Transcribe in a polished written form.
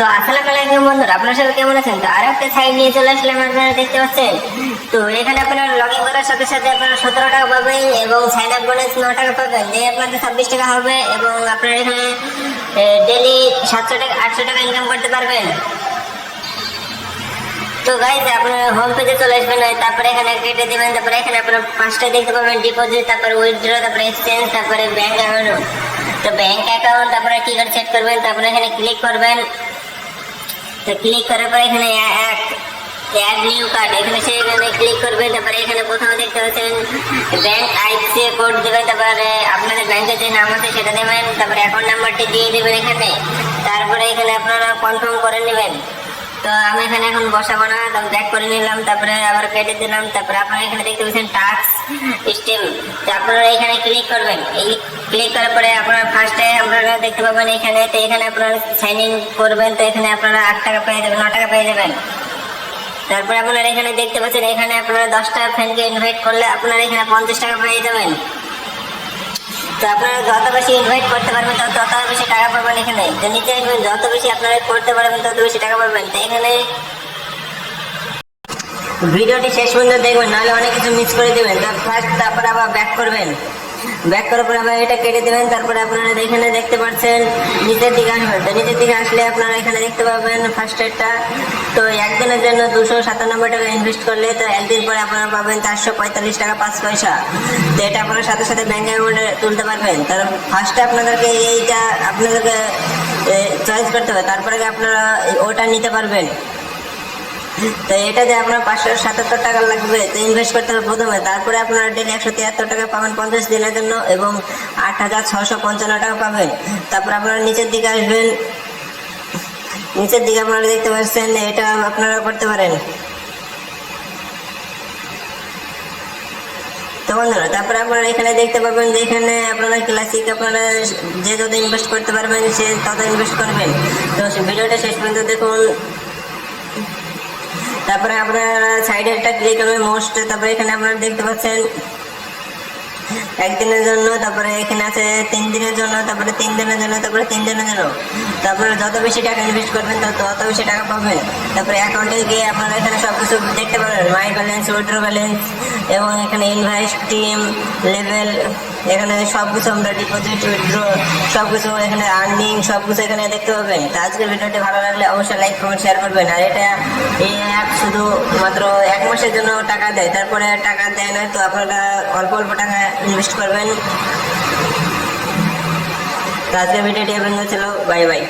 তো আসসালামু আলাইকুম বন্ধুরা, আপনারা সবাই কেমন আছেন? তো আর একটা সাইট নিয়ে চলে আসলাম, আপনারা দেখতে পাচ্ছেন। তো এখানে আপনারা লগ ইন করার সাথে সাথে আপনারা 17 টাকা পাবেন এবং সাইন আপ বোনাস 9 টাকা পাবেন, যে আপনাদের 26 টাকা হবে এবং আপনারা এখানে ডেলি 700 টাকা 800 টাকা ইনকাম করতে পারবেন। তো গাইজ আপনারা হোম পেজে চলে আসবেন, তারপরে এখানে কেটে দেবেন, তারপরে এখানে আপনারা পাঁচটা দেখতে পাবেন: ডিপোজিট, তারপরে উইথড্র, তারপরে এক্সচেঞ্জ, তারপরে ব্যাংক অ্যাকাউন্ট। তো ব্যাংক অ্যাকাউন্ট আপনারা কি করে সেট করবেন, তারপরে এখানে ক্লিক করবেন। তো ক্লিক করার পরে এখানে অ্যাড নিউ কার্ড, এখানে সেখানে ক্লিক করবেন। তারপরে এখানে প্রথমে দেখতে পাচ্ছেন ব্যাংক আইসি কোড দেবেন, তারপরে আপনাদের ব্যাংকের যে নাম আছে সেটা দেবেন, তারপরে অ্যাকাউন্ট নাম্বারটি দিয়ে দেবেন এখানে। তারপরে এখানে আপনারা কনফার্ম করে নেবেন। তো আমি এখানে এখন বসাবো না, তো ব্যাক করে নিলাম, তারপরে আবার কেটে দিলাম। তারপরে আপনারা এখানে দেখতে পাচ্ছেন টাস্ক সিস্টেম, তো আপনারা এখানে ক্লিক করবেন। এই ক্লিক করার পরে আপনারা ফার্স্টে আপনারা দেখতে পাবেন এখানে, তো এখানে আপনারা সাইন ইন করবেন। তো এখানে আপনারা 8 টাকা পেয়ে যাবেন, 9 টাকা পেয়ে যাবেন। তারপরে আপনারা এখানে দেখতে পাচ্ছেন এখানে আপনারা 10টা ফ্রেন্ডকে ইনভাইট করলে আপনারা এখানে 50 টাকা পেয়ে যাবেন। তো আপনারা যত বেশি ইনভাইট করতে পারবেন তত বেশি টাকা পাবেন এখানে। তো নিচে যত বেশি আপনারা করতে পারবেন তত বেশি টাকা পাবেন। তো এখানে ভিডিওটি শেষ পর্যন্ত দেখবেন, নাহলে অনেক কিছু মিস করে দেবেন। তারপরে আবার ব্যাক করবেন, ব্যাক করার পরে আবার এটা কেটে দেবেন। তারপরে আপনারা এখানে দেখতে পাচ্ছেন নিচের দিকে আসবেন। তো নিচের দিকে আসলে আপনারা এখানে দেখতে পাবেন ফার্স্ট এডটা। তো একদিনের জন্য 297 টাকা ইনভেস্ট করলে তো একদিন পরে আপনারা পাবেন 445 টাকা 5 পয়সা। তো এটা আপনারা সাথে সাথে ব্যাংক অ্যাকাউন্টে তুলতে পারবেন। তার ফার্স্টে আপনাদেরকে এইটা আপনাদেরকে চয়েস করতে হবে, তারপরে আপনারা ওটা নিতে পারবেন। তো এটা যে আপনার 577 টাকা লাগবে, তো ইনভেস্ট করতে হবে প্রথমে। তারপরে আপনারা ডেলি 173 টাকা পাবেন 50 দিনের জন্য এবং 8655 টাকা পাবেন। তারপর আপনারা নিচের দিকে আসবেন, নিচের দিকে আপনারা দেখতে পাচ্ছেন এটা আপনারা করতে পারেন। তো বন্ধুরা, তারপরে আপনারা এখানে দেখতে পাবেন যে এখানে আপনারা ক্লাসিক আপনারা যে যত ইনভেস্ট করতে পারবেন সে তত ইনভেস্ট করবেন। তো ভিডিওটা শেষ পর্যন্ত দেখুন। তারপরে আপনারা সাইডে একটা ক্লিক করবেন মোস্ট, তারপরে এখানে আপনারা দেখতে পাচ্ছেন একদিনের জন্য, তারপরে এখানে আছে 3 দিনের জন্য, তারপরে 3 দিনের জন্য, তারপরে 3 দিনের জন্য। তারপরে যত বেশি টাকা ইনভেস্ট করবেন তত বেশি টাকা পাবেন। তারপরে অ্যাকাউন্টে গিয়ে আপনারা এখানে সব কিছু দেখতে পারবেন, মাই ব্যালেন্স, উইথড্র ব্যালেন্স এবং এখানে ইনভেস্ট টিম লেভেল, এখানে সব কিছু আমরা ডিপোজিট উইথড্র সব কিছু এখানে আর্নিং সব কিছু এখানে দেখতে পাবেন। তো আজকের ভিডিওটি ভালো লাগলে অবশ্যই লাইক কমেন্ট শেয়ার করবেন। আর এটা এই অ্যাপ শুধু মাত্র 1 মাসের জন্য টাকা দেয়, তারপরে টাকা দেয় না। তো আপনারা অল্প অল্প টাকা ইনভেস্ট করবেন। তো আজকের ভিডিওটি এখানে ছিল, বাই বাই।